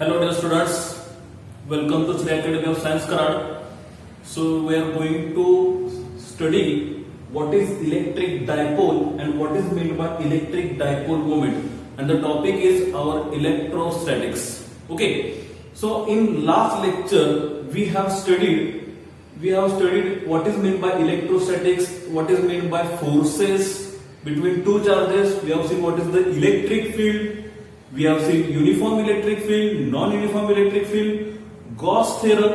Hello dear students, welcome to Sri Academy of Science Karad. So we are going to study what is electric dipole and what is meant by electric dipole moment, and the topic is our electrostatics. Okay, so in last lecture we have studied what is meant by electrostatics, what is meant by forces between two charges. We have seen what is the electric field. We have seen uniform electric field, non-uniform electric field, Gauss theorem.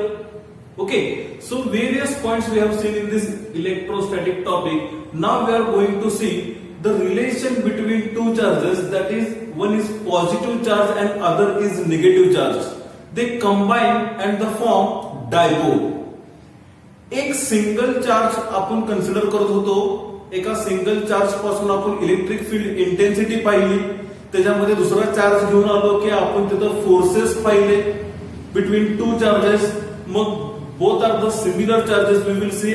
Okay, so various points we have seen in this electrostatic topic. Now we are going to see the relation between two charges, that is, one is positive charge and other is negative charge. They combine and the form dipole. एक single charge आपण consider करत होतो. एका single charge पासून आपण electric field intensity पाहिली. त्याच्यामध्ये दुसरा चार्ज घेऊन आलो की आपण तिथं फोर्सेस पाहिले बिटवीन टू चार्जेस. मग both are the similar charges, we will see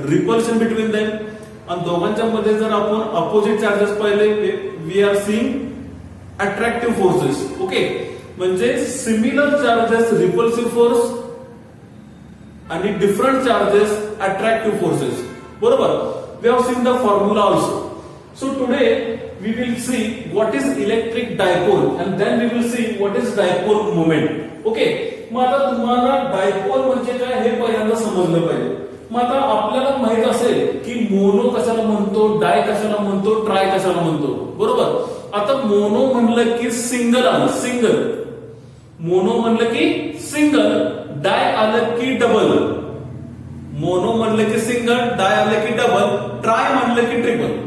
repulsion between them. आणि दोघांच्या मध्ये जर आपण अपोजिट चार्जेस पाहिले, we are seeing attractive forces. Okay, म्हणजे सिमिलर चार्जेस रिपल्सिव्ह फोर्स आणि डिफरंट चार्जेस अट्रॅक्टिव्ह फोर्सेस. बरोबर, we have seen the formula also. So today we will see what is electric dipole and then we will see what is dipole moment. Okay, मग आता तुम्हाला dipole म्हणजे काय हे पहिल्यांदा समजलं पाहिजे. मग आता आपल्याला माहित असेल की मोनो कशाला म्हणतो, डाय कशाला म्हणतो, ट्राय कशाला म्हणतो. बरोबर, आता मोनो म्हणलं की सिंगल आलं, सिंगल. मोनो म्हणलं की सिंगल, डाय आलं की डबल. मोनो म्हणलं की सिंगल, डाय आलं की डबल, ट्राय म्हणलं की ट्रिपल.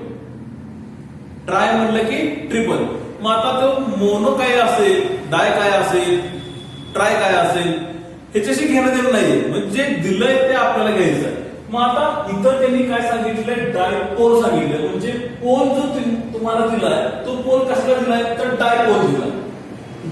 ट्राय म्हणलं की ट्रिपल. मग आता तो मोनो काय असेल, डाय काय असेल, ट्राय काय असेल, ह्याच्याशी घेणं देणं नाहीये. म्हणजे दिलंय ते आपल्याला घ्यायचं आहे. मग आता इथं त्यांनी काय सांगितलंय, डायपोल सांगितलंय. म्हणजे पोल जो तुम्हाला दिलाय तो पोल कशाला दिलाय, तर डायपोल दिला.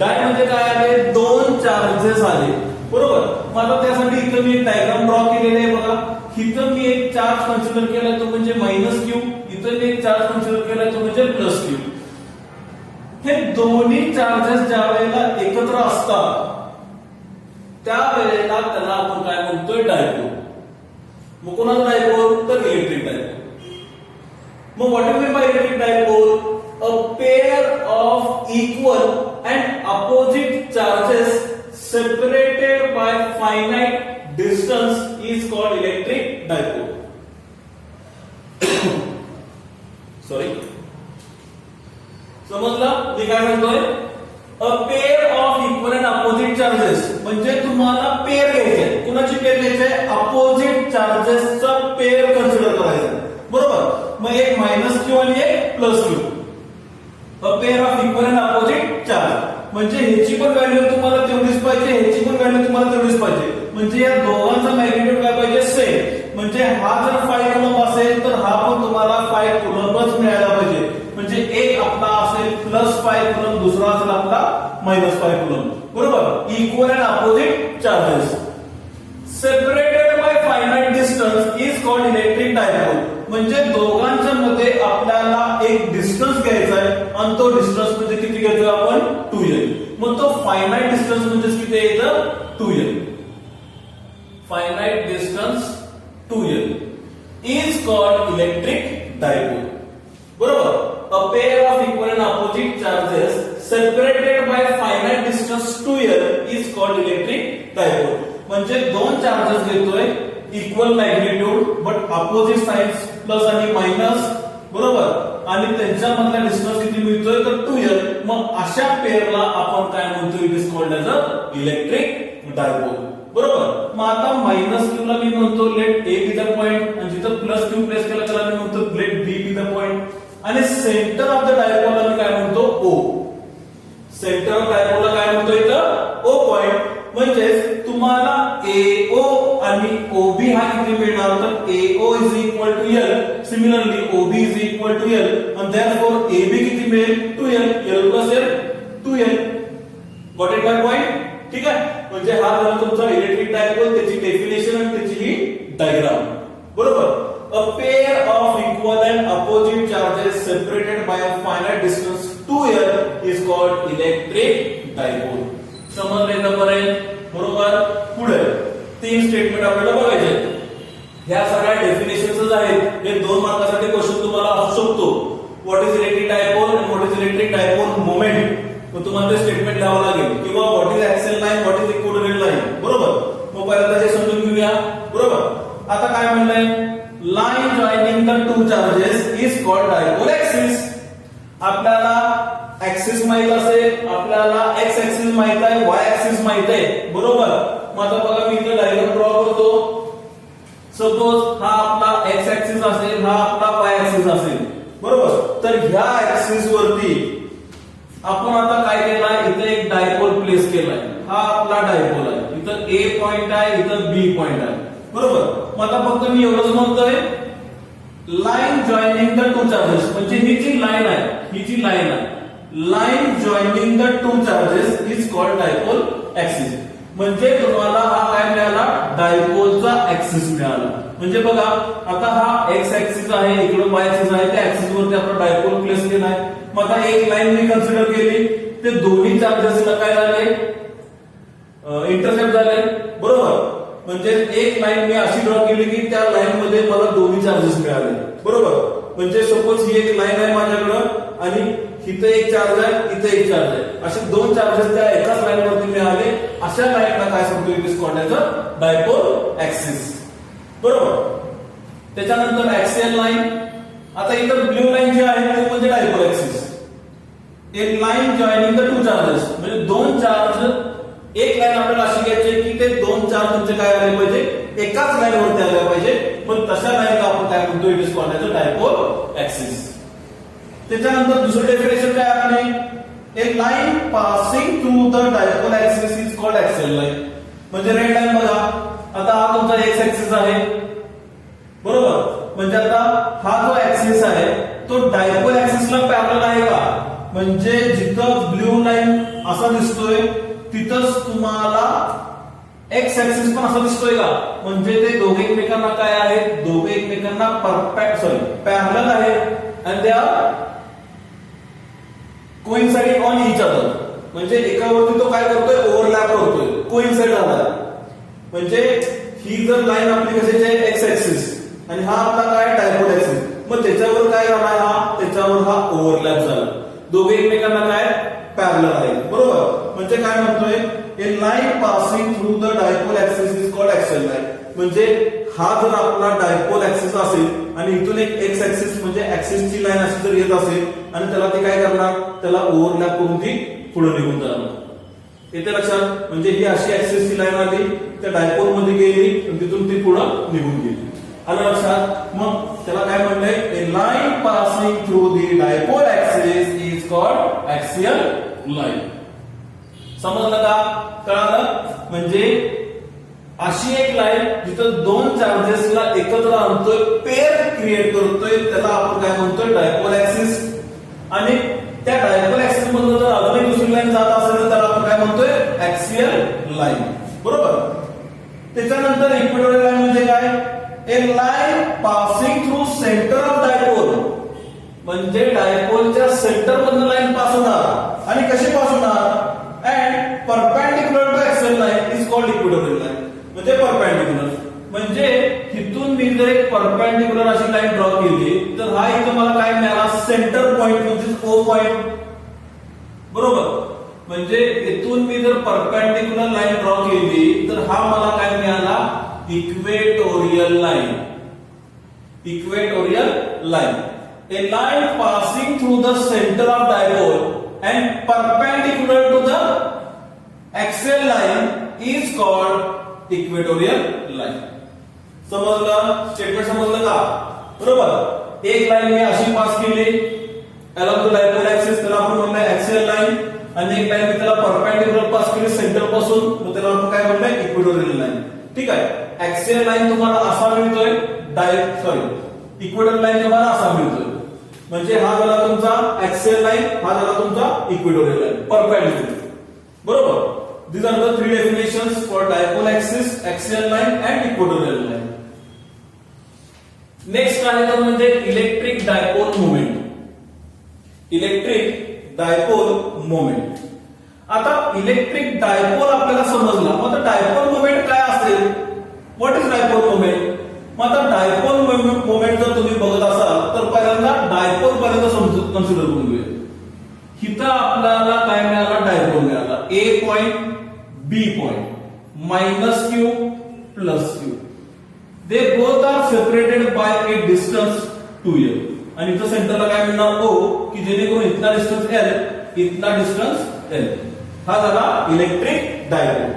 डाय म्हणजे काय आले, दोन चार्जेस आले. बरोबर, मग आता त्यासाठी इथं मी डायग्राम ड्रॉ केलेले आहे बघा. इथं मी एक चार्ज कन्सिडर केलाय तो म्हणजे मायनस क्यू. इथं मी एक चार्ज कन्सिडर केलाय तो म्हणजे प्लस क्यू. हे दोन्ही चार्जेस ज्या वेळेला एकत्र असतात त्यावेळेला त्याला आपण काय म्हणतोय, डायपोल. मग कोणाचा डायपोल, तर इलेक्ट्रिक डायपोल. मग what is mean by electric dipole, a pair of equal and opposite charges separated by finite distance is called electric dipole. Sorry, समजलं मी काय म्हणतोय. अ pair of equal and opposite charges म्हणजे तुम्हाला pair घ्यायचे. कुणाची pair घ्यायचे, opposite चार्जेसचा pair consider करायचा. बरोबर, मग एक मायनस क्यू आणि एक plus Q. A pair of equal and opposite charge म्हणजे ह्याची पण व्हॅल्यू तुम्हाला तेवढीच पाहिजे, ह्याची पण व्हॅल्यू तुम्हाला तेवढीच पाहिजे. म्हणजे या दोघांचा मॅग्निट्यूड काय पाहिजे, सेम. म्हणजे हा जर 5 कुलम असेल तर हा पण तुम्हाला 5 कुलमच मिळायला पाहिजे. म्हणजे एक आपला असेल प्लस 5 कुलम, दुसरा असेल आपला मायनस 5 कुलम. बरोबर, equal and opposite charges separated by finite distance is called electric dipole. म्हणजे दोघांच्या मध्ये आपल्याला एक डिस्टन्स घ्यायचा आहे आणि तो डिस्टन्स म्हणजे किती घेतोय आपण, 2l. मग तो फायनाइट डिस्टन्स म्हणजे किती येतं, 2l. Finite distance 2l is called electric dipole. बरोबर, a pair of equal and opposite charges separated by finite distance 2l is called electric dipole. म्हणजे दोन चार्जेस घेतोय, equal magnitude but opposite signs plus आणि minus. बरोबर, आणि त्यांच्यामधला distance किती मिळतोय, तर 2l. मग अशा पेअरला आपण काय म्हणतो, it is called as a electric dipole. बरोबर, मग आता मायनस क्यू ला मी म्हणतो let A be the point, आणि जिथं प्लस क्यू प्लेस केला त्याला मी म्हणतो let B be the point. आणि सेंटर ऑफ द डायपोलला मी काय म्हणतो, ओ. सेंटर ऑफ डायपोलला काय म्हणतो इथं, ओ पॉइंट. म्हणजेच तुम्हाला AO आणि OB हा किती मिळणार, तर AO is equal to L. Similarly OB is equal to L and therefore AB किती मिळेल, 2L. L plus L 2L. Got it my point. ठीक आहे, म्हणजे हा झाला तुमचा इलेक्ट्रिक डायपोल, त्याची डेफिनेशन आणि त्याची ही डायग्राम. बरोबर, a pair of equal and opposite charges separated bye a finite distance 2L is called electric dipole. समजलं इथपर्यंत? बरोबर. पुढे 3 स्टेटमेंट आपल्याला बघायचे. ह्या सगळ्या डेफिनेशन्स आहेत. हे 2 मार्कासाठी क्वेश्चन तुम्हाला असू शकतो. What is electric dipole and what is electric dipole moment. मग तुम्हाला ते स्टेटमेंट लिहावं लागेल. किंवा what is axial line, what is equatorial line. बरोबर. मग पहिल्यांदा हे समजून घेऊया. बरोबर. आता काय म्हणलंय? Line joining the 2 charges is called dipole axis. आपल्याला ऍक्सिस माहित असेल, आपल्याला एक्स ऍक्सिस माहित आहे, वाय ऍक्सिस माहित आहे. बरोबर. मग आता बघा मी इथे डायग्राम ड्रॉ करतो. सपोज हा आपला एक्स ऍक्सिस असेल, हा आपला वाय ऍक्सिस असेल. बरोबर. तर ह्या ऍक्सिस वरती आपण आता काय केलाय? इथे एक डायपोल प्लेस केलाय. हा आपला डायपोल आहे. इथं ए पॉइंट आहे, इथं बी पॉइंट आहे. बरोबर. मग आता फक्त मी एवढंच म्हणतोय, लाईन जॉइनिंग द 2 चार्जेस, म्हणजे ही जी लाईन आहे, ही जी लाईन आहे, line joining the 2 charges is called dipole axis. म्हणजे तुम्हाला हा काय मिळाला? डायपोलचा ऍक्सिस मिळाला. म्हणजे बघा आता हा एक्स ऍक्सिस आहे, इकडे वाय ऍक्सिस आहे, त्या ऍक्सिस वरती आपण डायपोल प्लेस केलाय. मग आता एक लाईन मी कन्सिडर केली, ते दोन्ही चार्जेसला काय झाले? इंटरसेप्ट झाले. बरोबर. म्हणजे एक लाईन मी अशी ड्रॉ केली की त्या लाईन मध्ये मला दोन्ही चार्जेस मिळाले. बरोबर. म्हणजे सपोज ही एक लाईन आहे माझ्याकडं आणि इथे एक चार्ज आहे, इथे एक चार्ज आहे, असे 2 चार्जेस त्या एकाच लाईन वरती मिळाले. अशा लाईनला काय सांगतो? It is called as a dipole axis. बरोबर. त्याच्यानंतर ऍक्सियल लाईन. आता इथं ब्ल्यू लाईन जी आहे ती म्हणजे डायपोल ऍक्सिस. एक लाईन जॉइनिंग द 2 चार्जेस, म्हणजे 2 चार्ज, एक लाईन आपल्याला अशी घ्यायची की ते 2 चार्ज तुमचे काय आले पाहिजे? एकाच लाईन वरती आले पाहिजे. पण तशा लाईनला आपण काय म्हणतो? It is called as a dipole axis. त्याच्यानंतर दुसरं डेफिनेशन काय आहे? A line passing through the dipole axis is called axial line. म्हणजे रेड लाईन बघा, आता हा तुमचा एक्स ऍक्सिस आहे. बरोबर. म्हणजे आता हा जो ऍक्सिस आहे तो डायपोल ऍक्सिसला पॅरलल आहे का? म्हणजे जिथं ब्ल्यू लाईन असा दिसतोय तिथंच तुम्हाला एक्स ऍक्सिस पण असा दिसतोय का? म्हणजे ते दोघे एकमेकांना काय आहेत? दोघे एकमेकांना पॅरलल आहे. And they are coinciding on each other. म्हणजे एकावरती तो काय करतोय? ओव्हरलॅप करतोय, कोइन्साइड झालाय. म्हणजे ही जर लाईन आपली कशाची आहे? एक्स ऍक्सिस, आणि हा आपला काय? Dipole axis. मग त्याच्यावर काय झाला? हा त्याच्यावर हा ओव्हरलॅप झाला. दोघे एकमेकांना काय? पॅरलल आहे. बरोबर. म्हणजे काय म्हणतोय? A line passing through the dipole axis is called axial line. म्हणजे हा जर आपला डायपोल ऍक्सिस असेल आणि इथून एक एक्स ऍक्सिस म्हणजे ऍक्सिसची लाईन अशी जर येत असेल आणि त्याला ते काय करणार? त्याला ओव्हरलॅप करून ती पुढे निघून जाणार. येते लक्षात? म्हणजे ही अशी ऍक्सिसची लाईन आली, त्या डायपोल मध्ये गेली आणि तिथून ती पुढे निघून गेली. आलं लक्षात? मग त्याला काय म्हणलंय? A line passing through the dipole axis is called axial line. समजलं का? कळालं? म्हणजे अशी एक लाईन जिथं 2 चार्जेसला एकत्र आणतोय, पेअर क्रिएट करतोय, त्याला आपण काय म्हणतोय? Dipole axis. आणि त्या डायपोल ऍक्सिस मधून जर अजून एक दुसरी लाईन जात असेल तर त्याला आपण काय म्हणतोय? Axial line. बरोबर. त्याच्यानंतर इक्विटोरियल लाईन म्हणजे काय? A line passing through center of dipole. म्हणजे डायपोलच्या सेंटर मधून लाईन पास होणार. आणि कशी पास होणार? And perpendicular to axial line is called equatorial line. म्हणजे परपेंडिक्युलर. म्हणजे इथून मी जर एक परपेंडिक्युलर अशी लाईन ड्रॉ केली तर हा इथं मला काय मिळाला? सेंटर पॉइंट म्हणजे ओ पॉइंट. बरोबर. म्हणजे इथून मी जर परपेंडिक्युलर लाईन ड्रॉ केली तर हा मला काय मिळाला? Equatorial line. Equatorial line. A line passing through the centre of dipole and perpendicular to the axial line is called equatorial line. समजलं? स्टेटमेंट समजलं का? बरोबर. एक लाईन मी अशी पास केली अलॉंग द डायपोल ऍक्सिस, त्याला आपण म्हणलं ऍक्सियल लाईन. आणि एक लाईन मी त्याला परपेंडिक्युलर पास केली सेंटर पासून, मग त्याला आपण काय म्हणलं? Equatorial line. ठीक आहे. ऍक्सियल लाईन तुम्हाला असा मिळतोय, इक्वेटोरियल लाईन तुम्हाला असा मिळतोय. म्हणजे हा झाला तुमचा ऍक्सियल लाईन, हा झाला तुमचा इक्वेटोरियल लाईन, परपेंडिक्युलर. बरोबर. These are the 3 definitions for dipole axis, axial line and equatorial line. Next आहे तो म्हणजे electric dipole moment. Electric dipole moment. आता इलेक्ट्रिक डायपोल आपल्याला समजला, मग आता डायपोल मोमेंट काय असेल? What is dipole moment? मग आता डायपोल मोमेंट जर तुम्ही बघत असाल तर पहिल्यांदा डायपोल पर्यंत कन्सिडर करून घेऊया. इथं आपल्याला काय मिळाला? डायपोल मिळाला. A point, B point, minus q plus q. They both are separated by a distance 2l. आणि इथं सेंटरला काय मिळणार? O, की जेणेकरून इथला डिस्टन्स l, इथला डिस्टन्स l. हा झाला इलेक्ट्रिक डायपोल.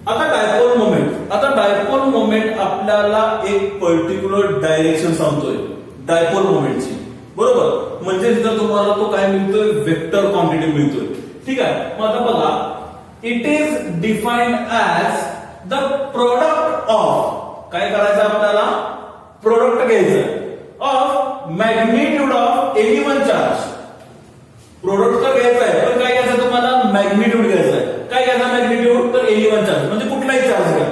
आता डायपोल मोमेंट, आता डायपोल मोमेंट आपल्याला एक पर्टिक्युलर डायरेक्शन सांगतोय डायपोल मोमेंटची, बरोबर? म्हणजे इथं तुम्हाला तो काय मिळतोय? वेक्टर क्वांटिटी मिळतोय. ठीक आहे. मग आता बघा, it is defined as the product of, काय करायचं आपल्याला? प्रोडक्ट घ्यायचं of magnitude of any one charge. Product तर घ्यायचं आहे, पण काय घ्यायचं तुम्हाला? मॅग्निट्यूड घ्यायचं आहे. काय घ्यायचं मॅग्निट्यूड? तर एनी वन चार्ज, म्हणजे कुठलाही चार्ज घ्या.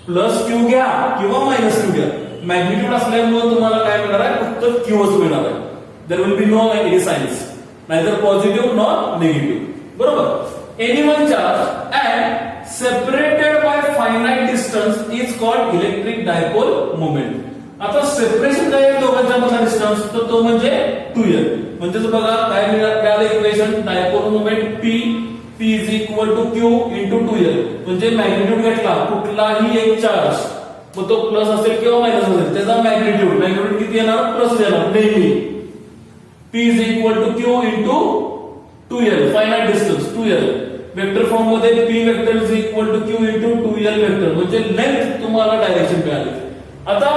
प्लस क्यू घ्या किंवा मायनस क्यू घ्या. मॅग्निट्यूड असल्यामुळे तुम्हाला काय मिळणार आहे? फक्त क्यूच मिळणार आहे. There will be no any signs, नाहीतर पॉझिटिव्ह नॉर निगेटिव्ह, बरोबर? Any one charge and separated by finite distance is called electric dipole moment. आता सेपरेशन काय आहे दोघांच्या मधला डिस्टन्स? तर तो म्हणजे 2l. म्हणजेच बघा काय मिळालं equation? Dipole moment P is equal to Q into 2l. म्हणजे मॅग्निट्यूड घेतला कुठलाही एक चार्ज, मग तो प्लस असेल किंवा मायनस असेल, त्याचा मॅग्निट्यूड किती येणार? प्लस येणार नेहमी. P is equal to Q into 2l, finite distance 2l. Vector form मध्ये P vector is equal to Q into 2l vector, म्हणजे लेंथ तुम्हाला डायरेक्शन मिळाली. आता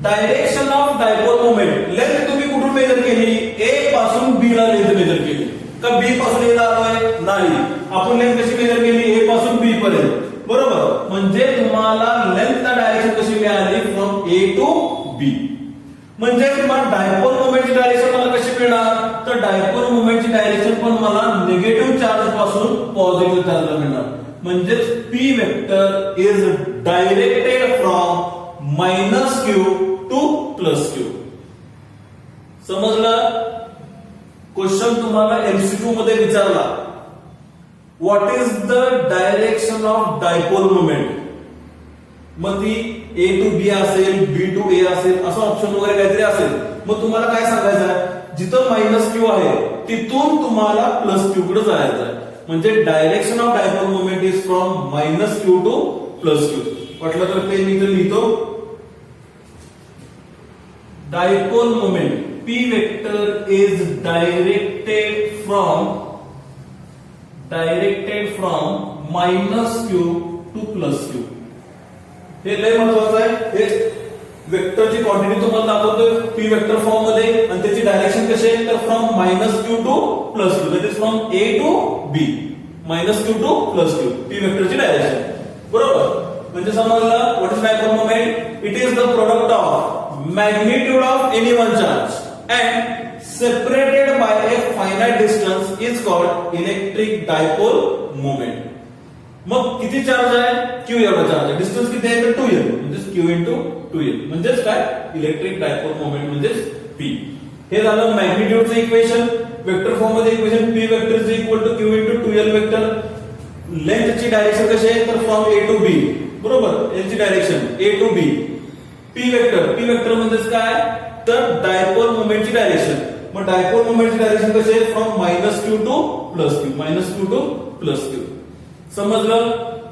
direction of dipole moment, length तुम्ही कुठून मेजर केली? A पासून B ला लेंथ मेजर केली का B पासून A ला आलोय? नाही. आपण लेंथ कशी मेजर केली? A पासून B पर्यंत, बरोबर? म्हणजे तुम्हाला लेंथ डायरेक्शन कशी मिळाली? From A to B. म्हणजे तुम्हाला डायपोल मोमेंटची डायरेक्शन मला कशी मिळणार? तर डायपोल मोमेंटची डायरेक्शन पण मला निगेटिव्ह चार्ज पासून पॉझिटिव्ह चार्जला मिळणार. म्हणजेच P vector is directed from minus q to plus q. समजलं? क्वेश्चन तुम्हाला एमसीक्यू मध्ये विचारला, what is the direction of dipole moment? मग ती A टू B असेल, B टू A असेल, असं ऑप्शन वगैरे काहीतरी असेल. मग तुम्हाला काय सांगायचं आहे? जिथं मायनस क्यू आहे तिथून तुम्हाला प्लस क्यू कडे जायचं आहे. म्हणजे direction of dipole moment is from minus q to plus Q. वाटलं तर ते मी इथे लिहितो. Dipole moment P vector is directed from minus q to plus q. हे लय महत्वाचं आहे. हे वेक्टरची क्वांटिटी तुम्हाला दाखवतोय P वेक्टर फॉर्म मध्ये, आणि त्याची डायरेक्शन कशी आहे? तर from minus q to plus q, that is from A to B. Minus q to plus q P वेक्टरची डायरेक्शन, बरोबर? म्हणजे समजलं what is dipole moment? It is the product of magnitude of any one charge and separated by a finite distance is called electric dipole moment. मग किती charge आहे? Q एवढा charge आहे. Distance किती आहे? तर 2l, म्हणजे Q इंटू 2l. म्हणजेच काय? इलेक्ट्रिक डायपोल मोमेंट म्हणजेच P. हे झालं मॅग्निट्यूडचं इक्वेशन. वेक्टर फॉर्म मध्ये equation P vector is equal to Q into 2l vector. लेंथची डायरेक्शन कशी आहे? तर फ्रॉम A टू B, बरोबर? याची direction A to B. P vector म्हणजेच काय? तर डायपोल मोमेंटची डायरेक्शन. मग डायपोल मोमेंटची डायरेक्शन कशी आहे? From minus q to plus q, minus q to plus q. समजलं?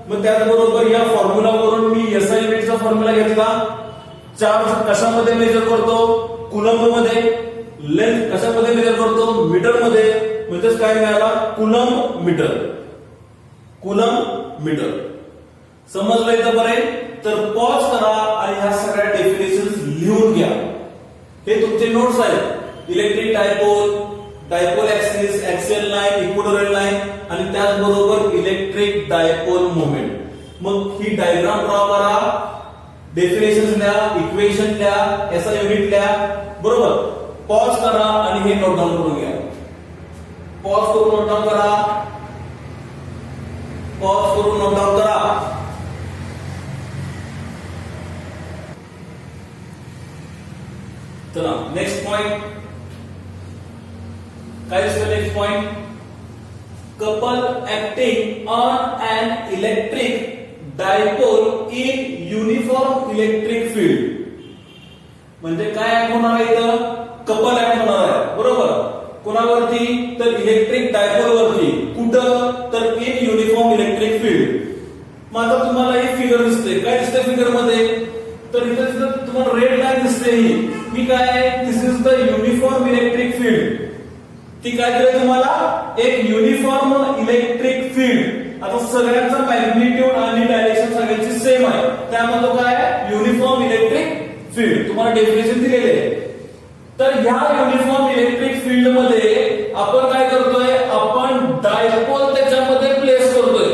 मग त्याचबरोबर या फॉर्म्युला वरून मी एसआय युनिटचा फॉर्म्युला घेतला. चार्ज कशामध्ये मेजर करतो? कुलंब मध्ये. लेंथ कशामध्ये मेजर करतो? मीटर मध्ये. म्हणजेच काय मिळाला? कुलंब मीटर. कुलंब मीटर. समजलं इथपर्यंत? तर पॉज करा आणि ह्या सगळ्या डेफिनेशन्स लिहून घ्या. हे तुमचे नोट्स आहेत. Electric dipole, dipole axis, axial line, equatorial line, आणि त्याचबरोबर इलेक्ट्रिक डायपोल मोमेंट. मग ही डायग्राम ड्रॉ करा, डेफिनेशन्स लिहा, इक्वेशन लिहा, एसआय युनिट लिहा, बरोबर? पॉज करा आणि हे नोट डाऊन करून घ्या. पॉज करून नोट डाऊन करा. पॉज करून नोट डाऊन करा. चला नेक्स्ट पॉइंट. काय दिसतं next point? Couple acting on an electric dipole in uniform electric field. म्हणजे काय ऍक्ट होणार आहे इथं? कपल ऍक्ट होणार आहे, बरोबर. कोणावरती? तर इलेक्ट्रिक डायपोल वरती. कुठं? तर इन युनिफॉर्म इलेक्ट्रिक फील्ड. मग आता तुम्हाला एक फिगर दिसते. काय दिसते फिगर मध्ये? तर इथं तुम्हाला रेड लाईन दिसते. ही काय? This is the uniform electric field. ती काय दिली तुम्हाला? एक युनिफॉर्म इलेक्ट्रिक फील्ड. आता सगळ्यांचा मॅग्निट्यूड आणि डायरेक्शन सगळ्यांची सेम आहे, त्यामध्ये काय? Uniform electric field. तुम्हाला डेफिनेशन दिलेले आहे. तर ह्या युनिफॉर्म इलेक्ट्रिक फील्ड मध्ये आपण काय करतोय? आपण डायपोल त्याच्यामध्ये प्लेस करतोय.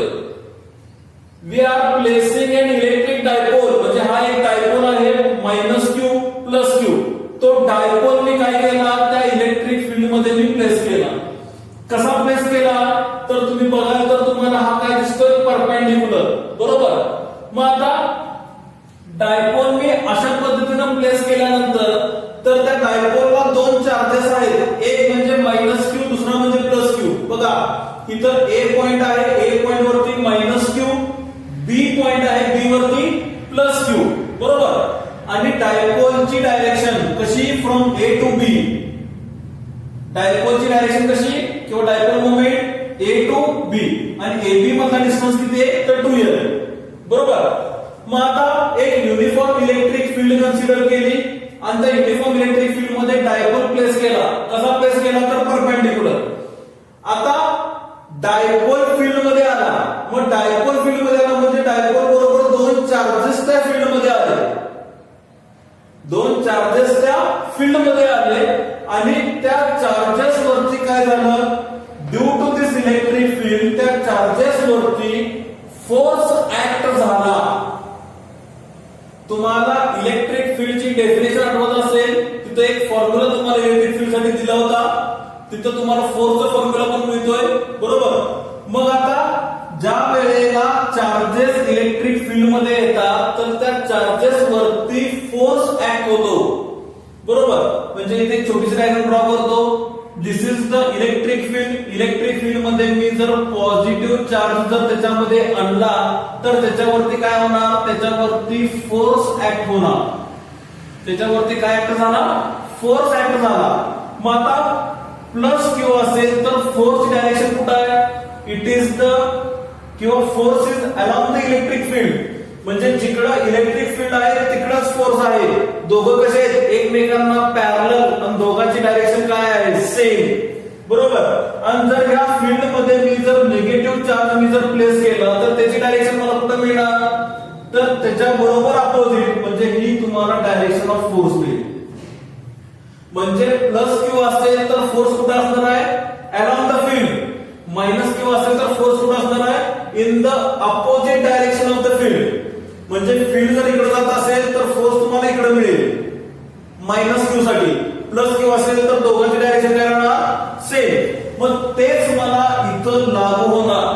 We are placing an electric dipole. म्हणजे हा एक डायपोल आहे -q प्लस q. तो डायपोल मी काय केला? त्या इलेक्ट्रिक फील्ड मध्ये मी प्लेस केला. कसा प्लेस केला? तर तुम्ही बघाल तर तुम्हाला हा काय दिसतोय? परपेंडिक्युलर, बरोबर. मग आता डायपोल मी अशा पद्धतीने प्लेस केल्यानंतर तर त्या डायपोलला दोन चार्जेस आहेत. एक म्हणजे -q, दुसरा म्हणजे +q. बघा इथं ए पॉइंट आहे, ए पॉइंट वरती -q, बी पॉइंट आहे, बी वरती +q, बरोबर. आणि डायपोलची डायरेक्शन कशी? From A to B. डायपोलची डायरेक्शन कशी? किंवा dipole moment A to B. आणि ए बी मधला डिस्टन्स किती आहे? तर 2l, बरोबर. मग आता एक युनिफॉर्म इलेक्ट्रिक फील्ड कन्सिडर केली आणि त्या युनिफॉर्म इलेक्ट्रिक फील्ड मध्ये डायपोल प्लेस केला. कसा प्लेस केला? तर परपेंडिक्युलर. आता डायपोल फील्ड मध्ये आला. मग डायपोल फील्ड मध्ये आला म्हणजे डायपोल बरोबर दोन चार्जेस त्या फील्ड मध्ये आले. दोन चार्जेस त्या फील्ड मध्ये आले आणि त्या चार्जेस वरती काय झालं? Due to this electric field त्या चार्जेस वरती फोर्स ऍक्ट झाला. तुम्हाला इलेक्ट्रिक फील्डची डेफिनेशन आठवत असेल, तिथं एक फॉर्म्युला तुम्हाला इलेक्ट्रिक फील्ड साठी दिला होता. तिथं तुम्हाला फोर्सचा फॉर्म्युला पण मिळतोय, बरोबर. मग आता ज्या वेळेला चार्जेस इलेक्ट्रिक फील्ड मध्ये येतात तर त्या चार्जेस वरती फोर्स ऍक्ट होतो, बरोबर. म्हणजे इथे एक छोटीशी डायग्राम ड्रॉ करतो. This is the electric field. Electric field मध्ये मी जर पॉझिटिव्ह चार्ज जर त्याच्यामध्ये आणला तर त्याच्यावरती काय होणार? त्याच्यावरती फोर्स ऍक्ट होणार. त्याच्यावरती काय ऍक्ट झाला? फोर्स ऍक्ट झाला. मग आता +q असेल तर फोर्स डायरेक्शन कुठे आहे? इट इज द किंवा force is along the electric field. म्हणजे जिकडं इलेक्ट्रिक फील्ड आहे तिकडंच फोर्स आहे. दोघं कसे आहेत? एकमेकांना पॅरलल आणि दोघांची डायरेक्शन काय आहे? सेम, बरोबर. आणि जर या फील्ड मध्ये मी जर निगेटिव्ह चार्ज मी जर प्लेस केला तर त्याची डायरेक्शन मला कुठं मिळणार? तर त्याच्या बरोबर अपोजिट. म्हणजे ही तुम्हाला डायरेक्शन ऑफ फोर्स मिळेल. म्हणजे +q असेल तर फोर्स कुठे असणार आहे? Along the field. -q असेल तर फोर्स कुठे असणार आहे? In the opposite direction of the field. म्हणजे फील्ड जर इकडे जात असेल तर फोर्स तुम्हाला इकडे मिळेल -q साठी. +q असेल तर दोघांची डायरेक्शन काय राहणार? सेम. मग तेच मला इथं लागू होणार.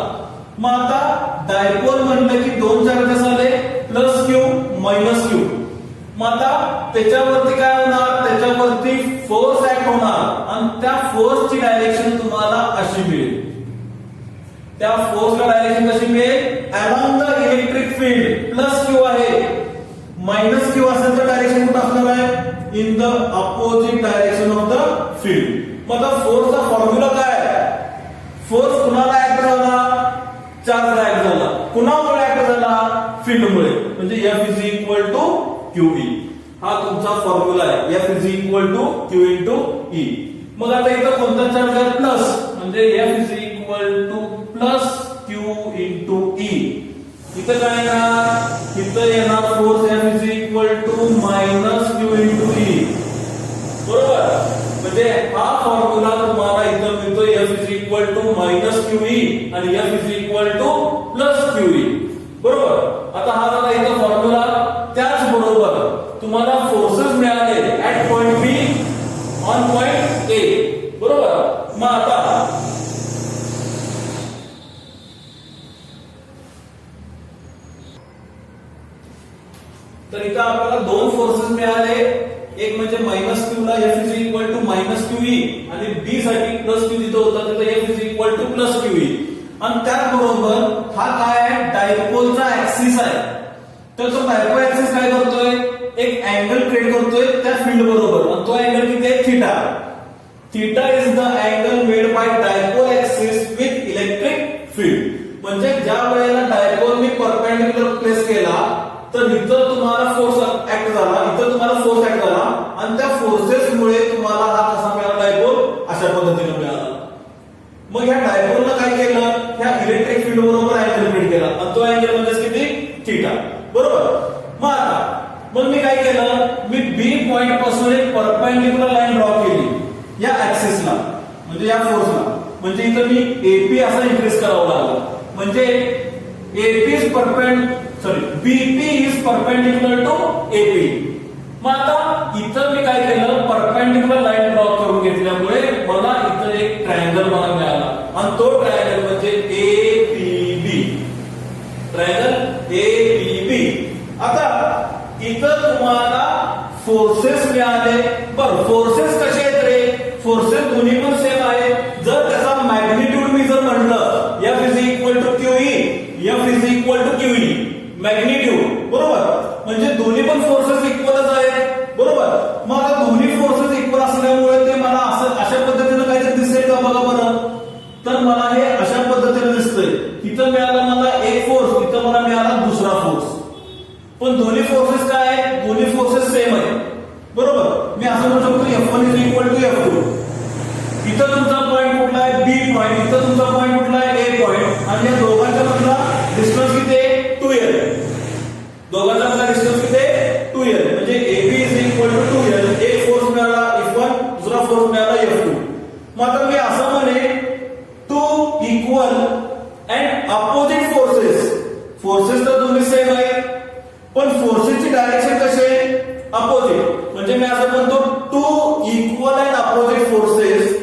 मग आता डायपोल म्हणलं की दोन चार्जेस आले, +q -q. मग आता त्याच्यावरती काय होणार? त्याच्यावरती फोर्स ऍक्ट होणार आणि त्या फोर्सची डायरेक्शन तुम्हाला अशी मिळेल. त्या फोर्सला डायरेक्शन कशी मिळेल? Along the electric field. +q आहे, -q असेल तर डायरेक्शन कुठे असणार आहे? In the opposite direction of the field. मग आता फोर्सचा फॉर्म्युला काय आहे? फोर्स कुणाला ऍक्ट झाला? चार्जला ऍक्ट झाला. कुणामुळे ऍक्ट झाला? फील्डमुळे. म्हणजे F is equal to QE. हा तुमचा फॉर्म्युला आहे. F is equal to Q into E. मग आता इथं कोणता चार्ज आहे? प्लस. म्हणजे F is equal to +q into E. इथं काय येणार? इथं येणार force F is equal to -q into E, बरोबर. म्हणजे हा फॉर्म्युला तुम्हाला इथं मिळतोय F is equal to -QE आणि F is equal to +QE, बरोबर. आता हा झाला इथं फॉर्म्युला. त्याचबरोबर तुम्हाला फोर्सेस मिळाले at point be on point A, बरोबर. मग आता तर इथं आपल्याला दोन फोर्सेस मिळाले. एक म्हणजे -q ला F is equal to minus QE आणि B साठी प्लस Q जिथं होता तिथं F is equal to plus QE. आणि त्याचबरोबर हा काय आहे, डायपोलचा ऍक्सिस आहे. तर तो डायपोल ऍक्सिस काय करतोय, एक अँगल क्रिएट करतोय त्या फील्ड बरोबर, आणि तो अँगल किती आहे, theta. Theta is the angle made by dipole axis with electric field. म्हणजे ज्या वेळेला डायपोल मी परपेंडिक्युलर प्लेस केला तर इथं तुम्हाला फोर्स ऍक्ट झाला, इथं तुम्हाला फोर्स ऍक्ट झाला, आणि त्या फोर्सेसमुळे तुम्हाला हा कसा मिळाला, डायपोल अशा पद्धतीने मिळाला. मग ह्या डायपोलनं काय केलं, ह्या इलेक्ट्रिक फील्ड बरोबर अँगल क्रिएट केला, आणि तो अँगल म्हणजे किती, थीटा. बरोबर. मग मी काय केलं, मी बी पॉइंट पासून एक परपेंडिक्युलर लाईन ड्रॉ केली या ऍक्सिसला, म्हणजे या फोर्सला. म्हणजे इथं मी एपी असा इन्क्रीज करावं लागला. म्हणजे AP is BP is perpendicular to AP. मग आता इथं मी काय केलं, परपेंडिक्युलर लाईन ड्रॉ करून घेतल्यामुळे मला इथं एक ट्रायंगल मला मिळाला, आणि तो ट्रायंगल म्हणजे एपीबी. Triangle APB. आता इथं तुम्हाला फोर्सेस मिळाले. बरं, फोर्सेस कसे आहेत रे, फोर्सेस दोन्ही पण सेम आहे. जर त्याचा मॅग्निट्यूड मी जर म्हणलं F is equal to QE, F is equal to QE magnitude. बरोबर. म्हणजे दोन्ही पण फोर्सेस इक्वलच आहेत. बरोबर. मग आता दोन्ही फोर्सेस इक्वल असल्यामुळे ते मला असं अशा पद्धतीने काहीतरी दिसेल का, बघा बरं. तर मला हे अशा पद्धतीने दिसतंय. इथं मिळाला मला एक फोर्स, इथं मला मिळाला दुसरा फोर्स. पण दोन्ही फोर्सेस काय आहेत, दोन्ही फोर्सेस सेम आहेत. बरोबर. मी असं म्हणू शकतो F1 is equal to F2. इथं तुमचा पॉइंट कुठला आहे, बी पॉइंट. इथं तुमचा पॉइंट कुठला आहे, ए पॉइंट. आणि या दोघांच्या मधला डिस्टन्स किती आहे, 2L. दोघांचा मधला डिस्टन्स किती आहे, 2L. म्हणजे AB is equal to 2L. एक फोर्स मिळाला F1, दुसरा फोर्स मिळाला F2. मग आता मी असं म्हणे, two equal and opposite forces. Forces तर दोन्ही सेम आहेत, पण फोर्सेसची डायरेक्शन कशी आहे, अपोजिट. म्हणजे मी असं म्हणतो, two equal and opposite forces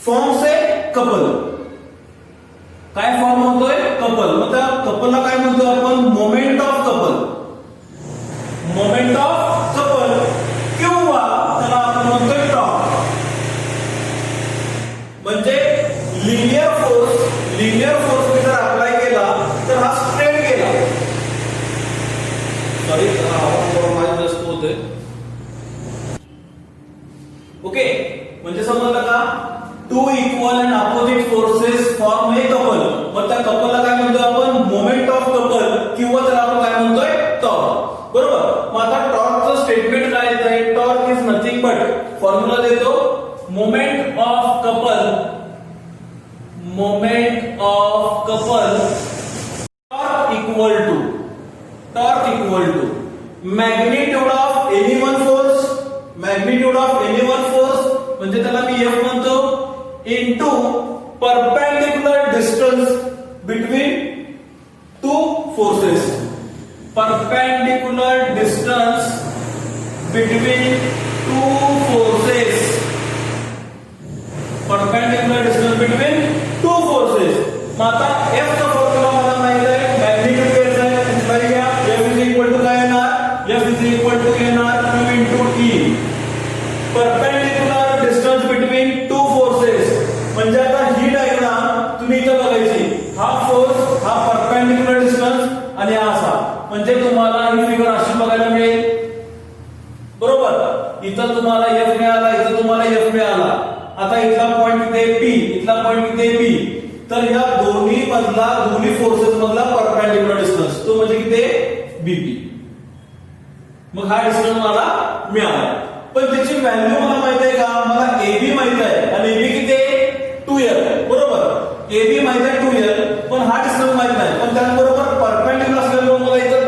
forms a couple. काय फॉर्म होतोय, कपल. मग त्या कपलला काय म्हणतो आपण, moment of couple. Moment of couple किंवा त्याला आपण म्हणतोय टॉर्क. म्हणजे लिनियर फोर्स मी जर अप्लाय केला तर हा स्ट्रेट गेला. सॉरी, आवाज जास्त होतोय. ओके. म्हणजे समजलं का, two equal and opposite forces form a couple. मग त्या कपलला काय म्हणतो आपण, मोमेंट ऑफ कपल, किंवा त्याला आपण काय म्हणतोय, टॉर्क. बरोबर. मग आता टॉर्कचं स्टेटमेंट काय येतंय, torque is nothing but, formula देतो, moment of couple torque equal to magnitude of any one force. Magnitude of any one force म्हणजे त्याला मी F म्हणतो, into perpendicular distance between two forces. Perpendicular distance between two forces. Perpendicular distance between two forces. मग आता F चा formula मला माहित आहे, मॅग्निट्यूड घ्यायचा आहे. लक्षात घ्या, F इज इक्वल टू काय येणार, F इज इक्वल टू येणार Q into E. Perpendicular distance between two forces. म्हणजे आता ही डायग्राम तुम्ही इथं बघायची, हा फोर्स, हा परपेंडिक्युलर डिस्टन्स, आणि हा असा. म्हणजे तुम्हाला ही फिगर अशी बघायला मिळेल. बरोबर. इथं तुम्हाला F मिळाला, इथं तुम्हाला F मिळाला. आता इथला पॉइंट किती आहे, P. इथला पॉइंट किती आहे, P. तर या दोन्ही फोर्सेस मधला परपेंडिक्युलर डिस्टन्स तो म्हणजे किती आहे, BP. मग हा डिस्टन्स मला मिळाला. पण त्याची व्हॅल्यू मला माहित आहे का, मला AB माहित आहे, आणि AB किती आहे, 2L. बरोबर. AB माहित आहे 2L, पण हा डिस्टन्स माहित नाही. पण त्याचबरोबर परपेंडिक्युलर असल्यामुळे मला इथं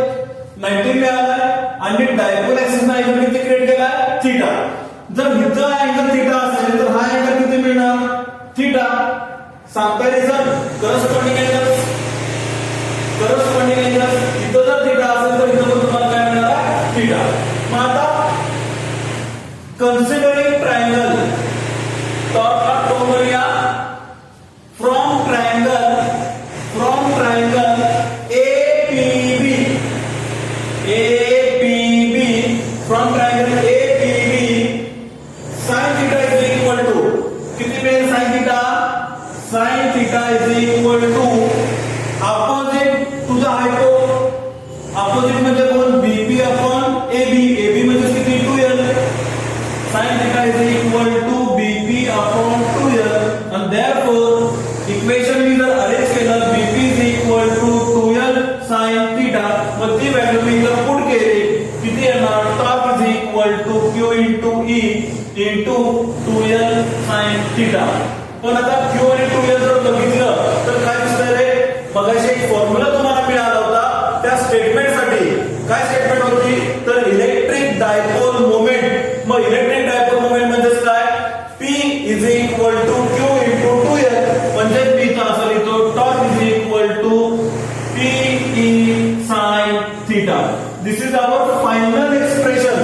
90 मिळाला, आणि डायपोल ऍक्सिसचा अँगल किती क्रिएट केला, थीटा. जर इथं अँगल थीटा असेल तर हा अँगल किती मिळणार, थीटा. सांगता रिझन, करस्पॉन्डिंग अँगल. इथं जर थीटा असेल तर इथं पण तुम्हाला काय मिळणार, थीटा. मग आता considering triangle, torque का टो करूया, from triangle APB, from triangle APB, sin theta is theta is equal to opposite to the hypo. Opposite म्हणजे कोण? BP upon AB. AB म्हणजे किती? 2L. Sin theta is equal to BP upon 2L. And therefore equation मी जर arrange केलं, BP is equal to 2L sin theta. मग ती value मी जर put केली, किती येणार? Torque is equal to Q into E into 2L sin theta. पण आता Q आणि 2L जर बघितलं तर काय दिसतंय रे? मगाशी एक फॉर्म्युला तुम्हाला मिळाला होता त्या स्टेटमेंट साठी. काय स्टेटमेंट होती? तर इलेक्ट्रिक डायपोल मोमेंट. मग इलेक्ट्रिक डायपोल मोमेंट म्हणजे काय? P is equal to Q into 2L. म्हणजे मी तर असं लिहितो torque is equal to P E sin theta. This is our final expression.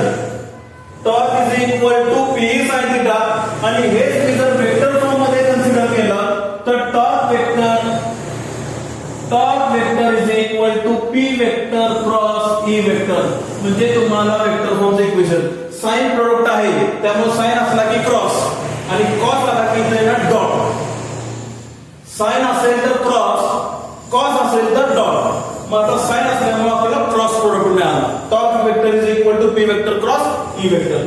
Torque is equal to P E sin theta. आणि हेच मी जर vector form मध्ये कन्सिडर केलं तर torque vector is equal to P vector cross E vector. म्हणजे तुम्हाला vector फॉर्मचं equation sign product आहे त्यामुळे साइन असला की क्रॉस आणि कॉस आला की येणार डॉट. साइन असेल तर क्रॉस, कॉस असेल तर डॉट. मग आता साइन असल्यामुळे आपल्याला क्रॉस प्रोडक्ट मिळाला. Torque vector is equal to P vector cross E vector.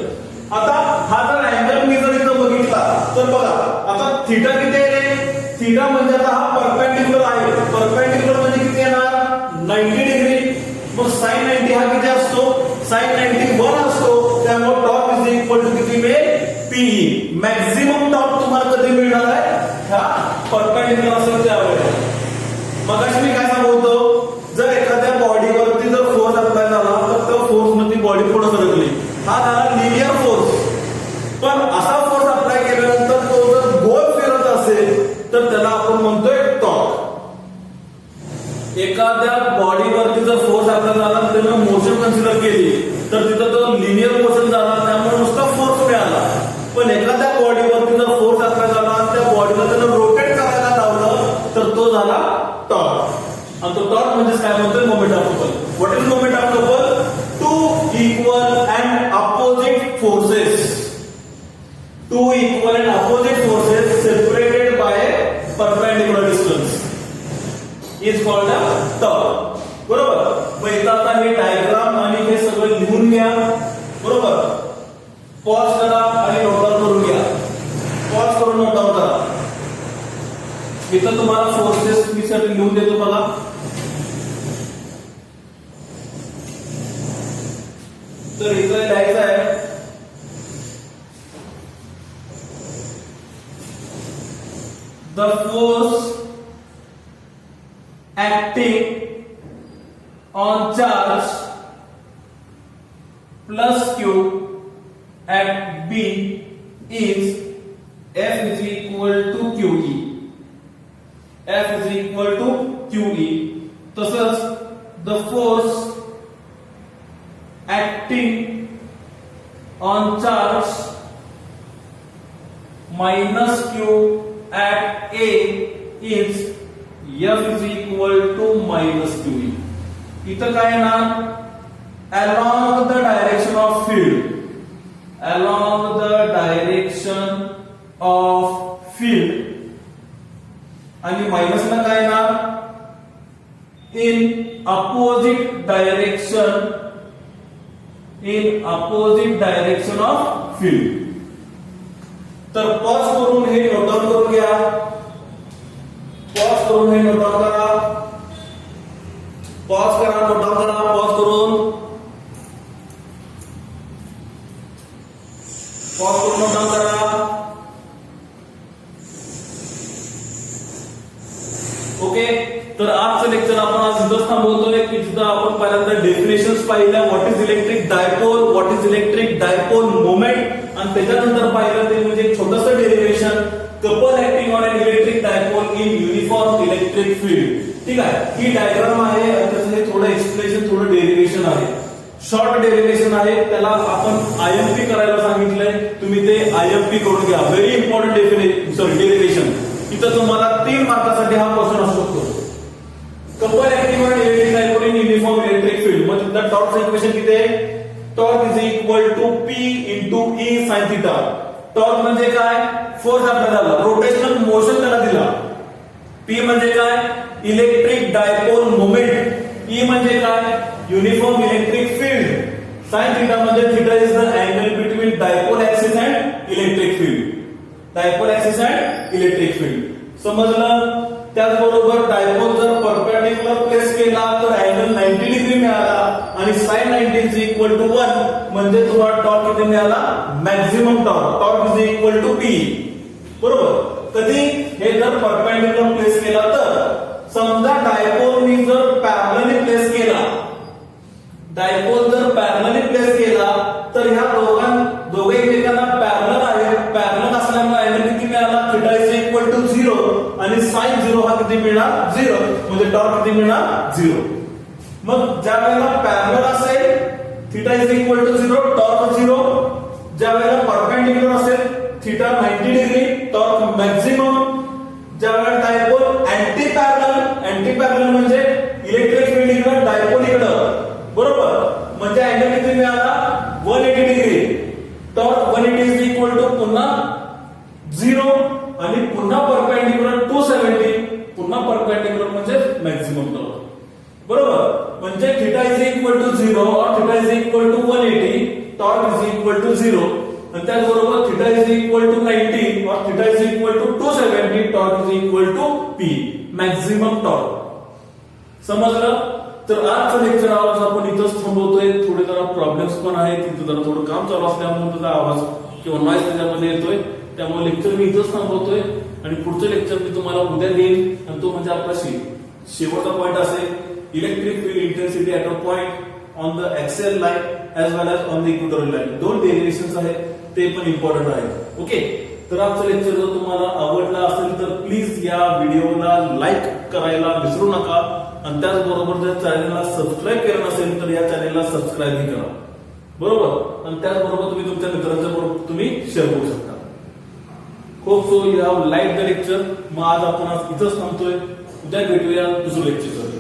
आता हा जर अँगल मी जर इथं बघितला तर बघा आता थीटा किती आहे रे? थीटा म्हणजे आता हा परपेंडिक्युलर आहे. परपेंडिक्युलर म्हणजे किती येणार? 90 डिग्री. मग sin 90 हा किती असतो? sin 90 1 असतो. त्यामुळे टॉर्क इज इक्वल टू किती मिळेल? PE. मॅक्झिमम टॉर्क तुम्हाला कधी मिळणार आहे? ह्या परपेंडिक्युलर असेल त्यावेळेला. मगाशी मी काय सांगतो, जर एखाद्या बॉडीवरती जर फोर्स अप्लाय झाला तर त्या फोर्स मध्ये बॉडी पुढे सरकली, हा झाला लिनियर फोर्स. पण असा फोर्स अप्लाय केल्यानंतर तो जर गोल फिरत असेल तर त्याला आपण म्हणतोय टॉर्क. एखाद्या बॉडीवरती जर फोर्स अप्लाय झाला त्यानं मोशन कन्सिडर केली तर तिथं तो लिनियर मोशन झाला त्यामुळे नुसता फोर्स मिळाला. पण एखाद्या बॉडीवरती जर फोर्स अप्लाय झाला आणि त्या बॉडीला त्यानं रोटेट करायला लावलं तर तो झाला टॉर्क. आणि तो टॉर्क म्हणजे काय म्हणतोय? Moment of couple. What is moment of couple? Two equal and opposite forces. Two equal and opposite forces separated by perpendicular distance is called a torque. बरोबर. मग इथं आता हे डायग्राम आणि हे सगळं लिहून घ्या. बरोबर. पॉज करा आणि नोट डाऊन करून घ्या. पॉज करून नोट डाऊन करा. इथं तुम्हाला फोर्सेस मी सर लिहून देतो बघा. तर इथं लिहायचं आहे the force acting on charge plus Q at B is F is equal to QE. F is equal to QE. तसंच the force acting on charge minus Q at A is F is equal to minus QE. इथं काय येणार? Along the direction of field. Along the direction of field. आणि मायनसला काय येणार? In opposite direction. In opposite direction of field. तर pause करून हे note down करून घ्या. पॉज करून हे नोट डाऊन करा. पॉज करा, नोट डाऊन करा. पॉज करून नोट डाऊन करा. ओके. तर आजचं लेक्चर आपण आज इथंच थांबवतोय की जिथं आपण पहिल्यांदा डेफिनेशन्स पाहिल्या. What is electric dipole, what is electric dipole moment, आणि त्याच्यानंतर पाहिलं ते म्हणजे छोटंसं derivation couple acting on an electric dipole in uniform electric field. ठीक आहे. ही डायग्राम आहे आणि त्याचं हे थोडं एक्सप्लेनेशन, थोडं डेरिव्हेशन आहे. शॉर्ट डेरिव्हेशन आहे. त्याला आपण आयएमपी करायला सांगितलंय. तुम्ही ते आयएमपी करून घ्या. Very important derivation. इथं तुम्हाला 3 मार्कासाठी हा क्वेश्चन असू शकतो. Couple acting on electric dipole in uniform electric field. मग तिथं टॉर्कचं इक्वेशन किती आहे? Torque is equal to P into E sin theta. Torque म्हणजे काय? फोर्स अप्लाय झाला, रोटेशनल मोशन त्याला दिला. पी म्हणजे काय इलेक्ट्रिक डायपोल मोमेंट, ई म्हणजे काय uniform electric field, sine theta मध्ये theta is the angle between dipole axis and electric field, dipole axis and electric field. समजलं. त्याचबरोबर डायपोल जर परपेंडिक्युलर प्लेस केला तर अँगल 90 डिग्री मिळाला आणि sin 90 इज इक्वल टू 1 म्हणजे तुम्हाला टॉर्क किती मिळाला maximum torque, torque is equal to P. बरोबर. कधी हे जर परपेंडिक्युलर प्लेस केला तर समजा डायपोलनी जर पॅरलली प्लेस केला, डायपोल जर पॅरलली प्लेस केला तर ह्या दोघे एकमेकांना पॅरलल आहेत. पॅरलल असल्यामुळे अँगल किती मिळाला थीटा इज इक्वल टू 0 आणि sin 0 हा किती मिळणार 0 म्हणजे टॉर्क किती मिळणार 0. मग ज्या वेळेला पॅरलल असेल theta is equal to 0 torque 0, ज्या वेळेला परपेंडिक्युलर असेल थीटा 90 डिग्री टॉर्क मॅक्झिमम, ज्या वेळेला डायपोल अँटी पॅरलल म्हणजे इलेक्ट्रिक फील्ड इकडे डायपोल इकडे बरोबर म्हणजे अँगल किती मिळाला 180 degree, torque 180 is equal to पुन्हा 0 आणि पुन्हा परपेंडिक्युलर 270, पुन्हा परपेंडिक्युलर म्हणजे मॅक्झिमम टॉर्क. बरोबर. म्हणजे थीटा इज इक्वल टू 0 और theta is equal to 180, torque is equal to 0 आणि त्याचबरोबर थीटा इज इक्वल टू 90 और theta is equal to 270, torque is equal to P maximum torque. समजलं. तर आजचं लेक्चर आवाज आपण इथंच थांबवतोय. थोडे जरा प्रॉब्लेम्स पण आहेत, तिथं जरा थोडं काम चालू असल्यामुळे तुझा आवाज किंवा नॉईज त्याच्यामध्ये येतोय, त्यामुळे लेक्चर मी इथंच थांबवतोय आणि पुढचं लेक्चर मी तुम्हाला उद्या देईन आणि तो म्हणजे आपला शेवटचा पॉईंट असेल electric field intensity at a point on the axial line as well as on the equatorial line. 2 derivations आहेत ते पण इम्पॉर्टंट आहेत. ओके. तर आजचं लेक्चर जर तुम्हाला आवडला असेल तर प्लीज या व्हिडिओला लाईक करायला विसरू नका आणि त्याचबरोबर जर चॅनलला सबस्क्राईब केलं नसेल तर या चॅनलला सबस्क्राईब करा. बरोबर. आणि त्याचबरोबर तुम्ही तुमच्या मित्रांच्या बरोबर तुम्ही शेअर करू शकता. Hope so you have like the lecture. मग आज आपण इथंच थांबतोय. उद्या भेटूया दुसरं लेक्चर.